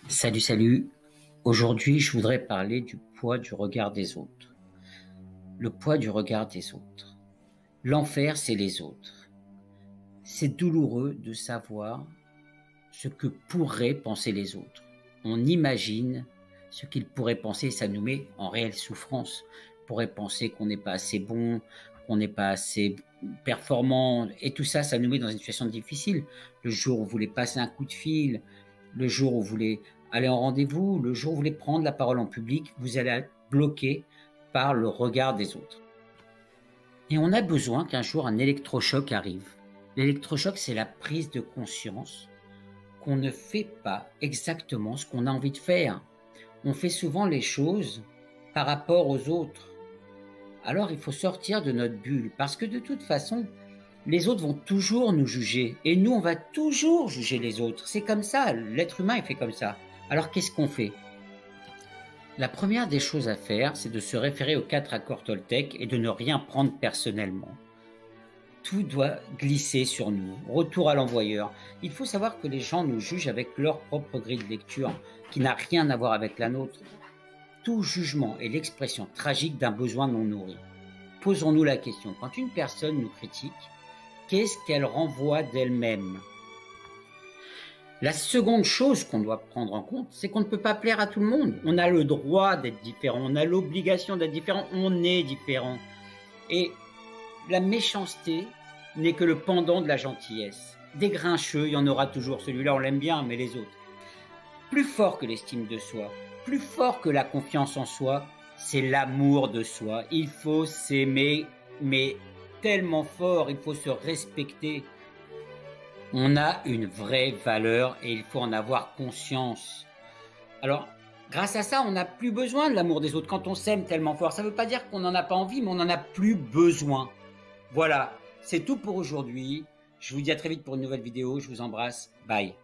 Salut, salut. Aujourd'hui, je voudrais parler du poids du regard des autres. Le poids du regard des autres. L'enfer, c'est les autres. C'est douloureux de savoir ce que pourraient penser les autres. On imagine ce qu'ils pourraient penser, ça nous met en réelle souffrance. On pourrait penser qu'on n'est pas assez bon, qu'on n'est pas assez performant, et tout ça, ça nous met dans une situation difficile. Le jour où vous voulez passer un coup de fil, le jour où vous voulez aller en rendez-vous, le jour où vous voulez prendre la parole en public, vous allez être bloqué par le regard des autres. Et on a besoin qu'un jour un électrochoc arrive. L'électrochoc, c'est la prise de conscience qu'on ne fait pas exactement ce qu'on a envie de faire. On fait souvent les choses par rapport aux autres. Alors il faut sortir de notre bulle, parce que de toute façon, les autres vont toujours nous juger, et nous, on va toujours juger les autres. C'est comme ça, l'être humain est fait comme ça. Alors qu'est-ce qu'on fait? La première des choses à faire, c'est de se référer aux 4 accords Toltec et de ne rien prendre personnellement. Tout doit glisser sur nous. Retour à l'envoyeur. Il faut savoir que les gens nous jugent avec leur propre grille de lecture, qui n'a rien à voir avec la nôtre. Tout jugement est l'expression tragique d'un besoin non nourri. Posons-nous la question, quand une personne nous critique, qu'est-ce qu'elle renvoie d'elle-même? La seconde chose qu'on doit prendre en compte, c'est qu'on ne peut pas plaire à tout le monde. On a le droit d'être différent, on a l'obligation d'être différent, on est différent. Et la méchanceté n'est que le pendant de la gentillesse. Des grincheux, il y en aura toujours. Celui-là, on l'aime bien, mais les autres. Plus fort que l'estime de soi, plus fort que la confiance en soi, c'est l'amour de soi. Il faut s'aimer, mais tellement fort, il faut se respecter. On a une vraie valeur et il faut en avoir conscience. Alors, grâce à ça, on n'a plus besoin de l'amour des autres. Quand on s'aime tellement fort, ça ne veut pas dire qu'on n'en a pas envie, mais on n'en a plus besoin. Voilà, c'est tout pour aujourd'hui. Je vous dis à très vite pour une nouvelle vidéo. Je vous embrasse. Bye.